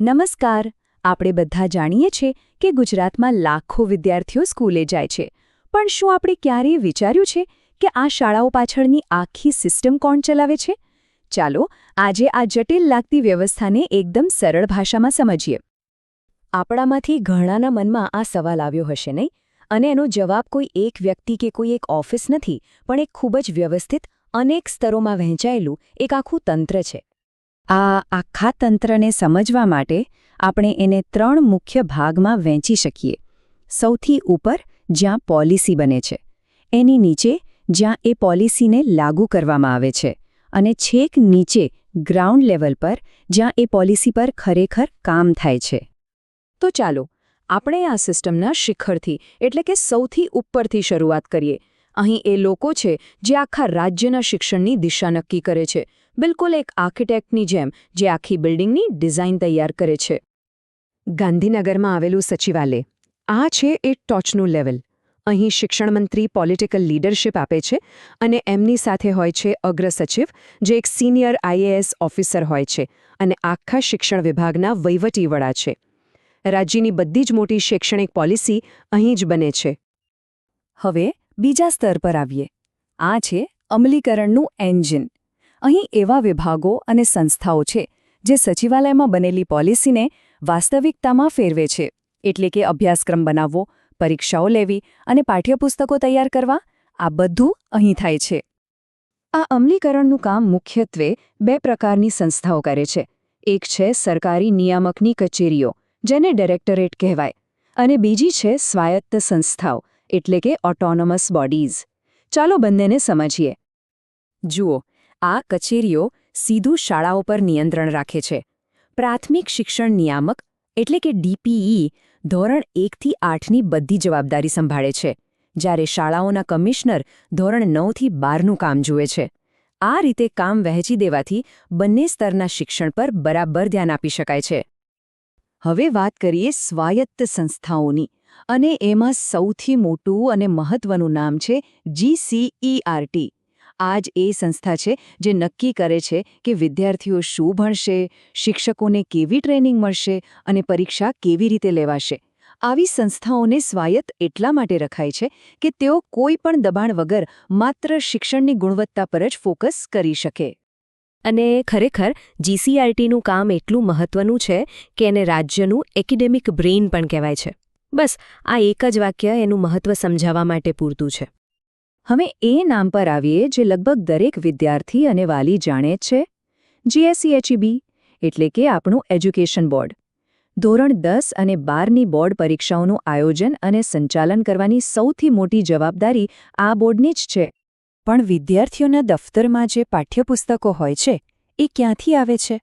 નમસ્કાર. આપણે બધા જાણીએ છીએ કે ગુજરાતમાં લાખો વિદ્યાર્થીઓ સ્કૂલે જાય છે, પણ શું આપણે ક્યારેય વિચાર્યું છે કે આ શાળાઓ પાછળની આખી સિસ્ટમ કોણ ચલાવે છે? ચાલો આજે આ જટિલ લાગતી વ્યવસ્થાને એકદમ સરળ ભાષામાં સમજીએ. આપણામાંથી ઘણાના મનમાં આ સવાલ આવ્યો હશે નહીં, અને એનો જવાબ કોઈ એક વ્યક્તિ કે કોઈ એક ઓફિસ નથી, પણ એક ખૂબ જ વ્યવસ્થિત અનેક સ્તરોમાં વહેંચાયેલું એક આખું તંત્ર છે. આ આખા તંત્રને સમજવા માટે આપણે એને 3 મુખ્ય ભાગમાં વહેંચી શકીએ. સૌથી ઉપર જ્યાં પોલિસી બને છે, એની નીચે જ્યાં એ પોલિસીને લાગુ કરવામાં આવે છે, અને છેક નીચે ગ્રાઉન્ડ લેવલ પર જ્યાં એ પોલિસી પર ખરેખર કામ થાય છે. તો ચાલો આપણે આ સિસ્ટમના શિખરથી એટલે કે સૌથી ઉપરથી શરૂઆત કરીએ. અહીં એ લોકો છે જે આખા રાજ્યના શિક્ષણની દિશા નક્કી કરે છે, બિલકુલ એક આર્કિટેક્ટની જેમ જે આખી બિલ્ડિંગની ડિઝાઇન તૈયાર કરે છે. ગાંધીનગરમાં આવેલું સચિવાલય આ છે એ ટોચનું લેવલ. અહીં શિક્ષણમંત્રી પોલિટિકલ લીડરશિપ આપે છે અને એમની સાથે હોય છે અગ્રસચિવ, જે એક સિનિયર IAS ઓફિસર હોય છે અને આખા શિક્ષણ વિભાગના વહીવટી વડા છે. રાજ્યની બધી જ મોટી શૈક્ષણિક પોલિસી અહીં જ બને છે. હવે બીજા સ્તર પર આવીએ. આ છે અમલીકરણનું એન્જિન. અહીં એવા વિભાગો અને સંસ્થાઓ છે જે સચિવાલયમાં બનેલી પોલિસીને વાસ્તવિકતામાં ફેરવે છે, એટલે કે અભ્યાસક્રમ બનાવવો, પરીક્ષાઓ લેવી અને પાઠ્યપુસ્તકો તૈયાર કરવા, આ બધું અહીં થાય છે. આ અમલીકરણનું કામ મુખ્યત્વે 2 પ્રકારની સંસ્થાઓ કરે છે. એક છે સરકારી નિયામકની કચેરીઓ, જેને ડાયરેક્ટરેટ કહેવાય, અને બીજી છે સ્વાયત્ત સંસ્થાઓ, એટલે કે ઓટોનોમસ બોડીઝ. ચાલો બંનેને સમજીએ. જુઓ, આ કચેરીઓ સીધું શાળાઓ પર નિયંત્રણ રાખે છે. પ્રાથમિક શિક્ષણ નિયામક એટલે કે DPE ધોરણ 1 થી 8ની બધી જવાબદારી સંભાળે છે, જ્યારે શાળાઓના કમિશનર ધોરણ 9 થી 12નું કામ જુએ છે. આ રીતે કામ વહેંચી દેવાથી બંને સ્તરના શિક્ષણ પર બરાબર ધ્યાન આપી શકાય છે. હવે વાત કરીએ સ્વાયત્ત સંસ્થાઓની, અને એમાં સૌથી મોટું અને મહત્વનું નામ છે GCERT. આ જ એ સંસ્થા છે જે નક્કી કરે છે કે વિદ્યાર્થીઓ શું ભણશે, શિક્ષકોને કેવી ટ્રેનિંગ મળશે અને પરીક્ષા કેવી રીતે લેવાશે. આવી સંસ્થાઓને સ્વાયત્ત એટલા માટે રખાય છે કે તેઓ કોઈ પણ દબાણ વગર માત્ર શિક્ષણની ગુણવત્તા પર જ ફોકસ કરી શકે. અને ખરેખર GCERTનું કામ એટલું મહત્વનું છે કે એને રાજ્યનું એકેડેમિક બ્રેઇન પણ કહેવાય છે. બસ આ એક જ વાક્ય એનું મહત્વ સમજાવવા માટે પૂરતું છે. હવે એ નામ પર આવીએ જે લગભગ દરેક વિદ્યાર્થી અને વાલી જાણે જ છે. GSEHEB એટલે કે આપણું એજ્યુકેશન બોર્ડ. ધોરણ 10 અને 12ની બોર્ડ પરીક્ષાઓનું આયોજન અને સંચાલન કરવાની સૌથી મોટી જવાબદારી આ બોર્ડની જ છે. પણ વિદ્યાર્થીઓના દફતરમાં જે પાઠ્યપુસ્તકો હોય છે એ ક્યાંથી આવે છે?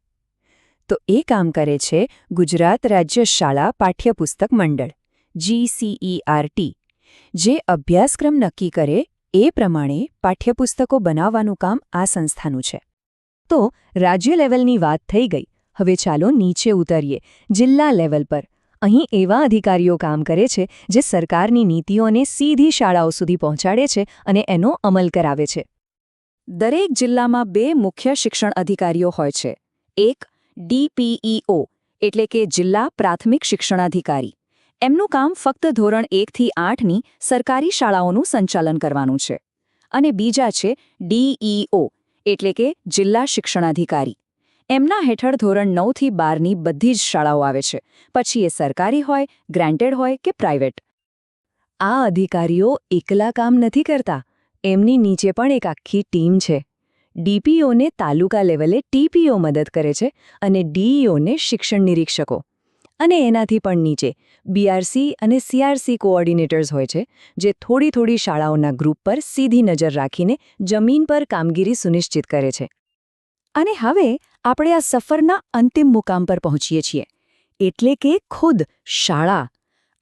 તો એ કામ કરે છે ગુજરાત રાજ્ય શાળા પાઠ્યપુસ્તક મંડળ GCERT, જે અભ્યાસક્રમ નક્કી કરે એ પ્રમાણે પાઠ્યપુસ્તકો બનાવવાનું કામ આ સંસ્થાનું છે. તો રાજ્ય લેવલની વાત થઈ ગઈ. હવે ચાલો નીચે ઉતરીએ, જિલ્લા લેવલ પર. અહીં એવા અધિકારીઓ કામ કરે છે જે સરકારની નીતિઓને સીધી શાળાઓ સુધી પહોંચાડે છે અને એનો અમલ કરાવે છે. દરેક જિલ્લામાં 2 મુખ્ય શિક્ષણ અધિકારીઓ હોય છે. એક DPEO એટલે કે જિલ્લા પ્રાથમિક શિક્ષણાધિકારી. એમનું કામ ફક્ત ધોરણ 1 થી 8ની સરકારી શાળાઓનું સંચાલન કરવાનું છે. અને બીજા છે DEO એટલે કે જિલ્લા શિક્ષણાધિકારી. એમના હેઠળ ધોરણ 9 થી 12ની બધી જ શાળાઓ આવે છે, પછી એ સરકારી હોય, ગ્રાન્ટેડ હોય કે પ્રાઇવેટ. આ અધિકારીઓ એકલા કામ નથી કરતા. એમની નીચે પણ એક આખી ટીમ છે. DPOને તાલુકા લેવલે TPO મદદ કરે છે અને DEOને શિક્ષણ નિરીક્ષકો. અને એનાથી પણ નીચે BRC અને CRC કોઓર્ડિનેટર્સ હોય છે, જે થોડી શાળાઓના ગ્રુપ પર સીધી નજર રાખીને જમીન પર કામગીરી સુનિશ્ચિત કરે છે. અને હવે આપણે આ સફરના અંતિમ મુકામ પર પહોંચીએ છીએ, એટલે કે ખુદ શાળા.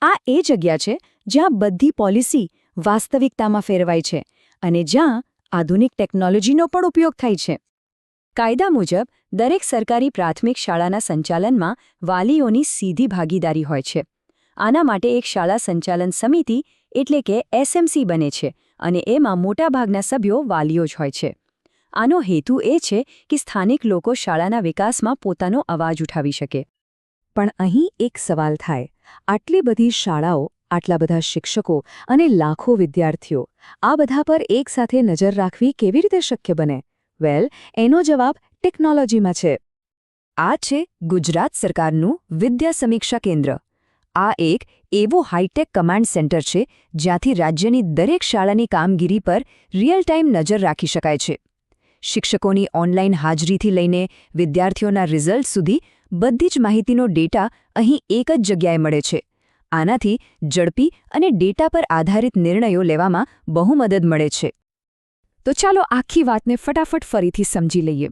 આ એ જગ્યા છે જ્યાં બધી પોલિસી વાસ્તવિકતામાં ફેરવાય છે અને જ્યાં આધુનિક ટેકનોલોજીનો પણ ઉપયોગ થાય છે. કાયદા મુજબ દરેક સરકારી પ્રાથમિક શાળાના સંચાલનમાં વાલીઓની સીધી ભાગીદારી હોય છે. આના માટે એક શાળા સંચાલન સમિતિ એટલે કે SMC બને છે અને એમાં મોટાભાગના સભ્યો વાલીઓ જ હોય છે. આનો હેતુ એ છે કે સ્થાનિક લોકો શાળાના વિકાસમાં પોતાનો અવાજ ઉઠાવી શકે. પણ અહીં એક સવાલ થાય, આટલી બધી શાળાઓ, આટલા બધા શિક્ષકો અને લાખો વિદ્યાર્થીઓ, આ બધા પર એકસાથે નજર રાખવી કેવી રીતે શક્ય બને? વેલ, એનો જવાબ ટેકનોલોજીમાં છે. આ છે ગુજરાત સરકારનું વિદ્યા સમીક્ષા કેન્દ્ર. આ એક એવું હાઈટેક કમાન્ડ સેન્ટર છે જ્યાંથી રાજ્યની દરેક શાળાની કામગીરી પર રિયલ ટાઈમ નજર રાખી શકાય છે. શિક્ષકોની ઓનલાઈન હાજરીથી લઈને વિદ્યાર્થીઓના રિઝલ્ટ સુધી બધી જ માહિતીનો ડેટા અહીં એક જ જગ્યાએ મળે છે. આનાથી ઝડપી અને ડેટા પર આધારિત નિર્ણયો લેવામાં બહુ મદદ મળે છે. તો ચાલો આખી વાતને ફટાફટ ફરીથી સમજી લઈએ.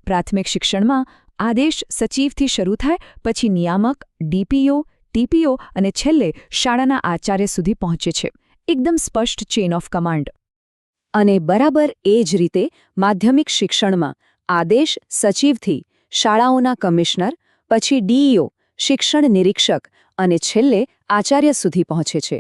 પ્રાથમિક શિક્ષણમાં આદેશ સચિવથી શરૂ થાય, પછી નિયામક, ડીપીઓ, ટીપીઓ અને છેલ્લે શાળાના આચાર્ય સુધી પહોંચે છે. એકદમ સ્પષ્ટ ચેઇન ઓફ કમાન્ડ. અને બરાબર એ જ રીતે માધ્યમિક શિક્ષણમાં આદેશ સચિવથી શાળાઓના કમિશનર, પછી ડીઈઓ, શિક્ષણ નિરીક્ષક અને છેલ્લે આચાર્ય સુધી પહોંચે છે.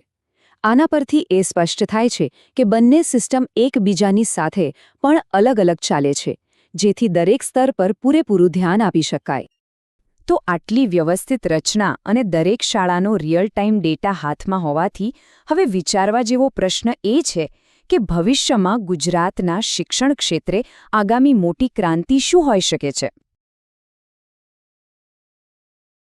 આના પરથી એ સ્પષ્ટ થાય છે કે બંને સિસ્ટમ એકબીજાની સાથે પણ અલગ અલગ ચાલે છે, જેથી દરેક સ્તર પર પૂરેપૂરું ધ્યાન આપી શકાય. તો આટલી વ્યવસ્થિત રચના અને દરેક શાળાનો રિયલ ટાઈમ ડેટા હાથમાં હોવાથી હવે વિચારવા જેવો પ્રશ્ન એ છે કે ભવિષ્યમાં ગુજરાતના શિક્ષણ ક્ષેત્રે આગામી મોટી ક્રાંતિ શું હોઈ શકે છે?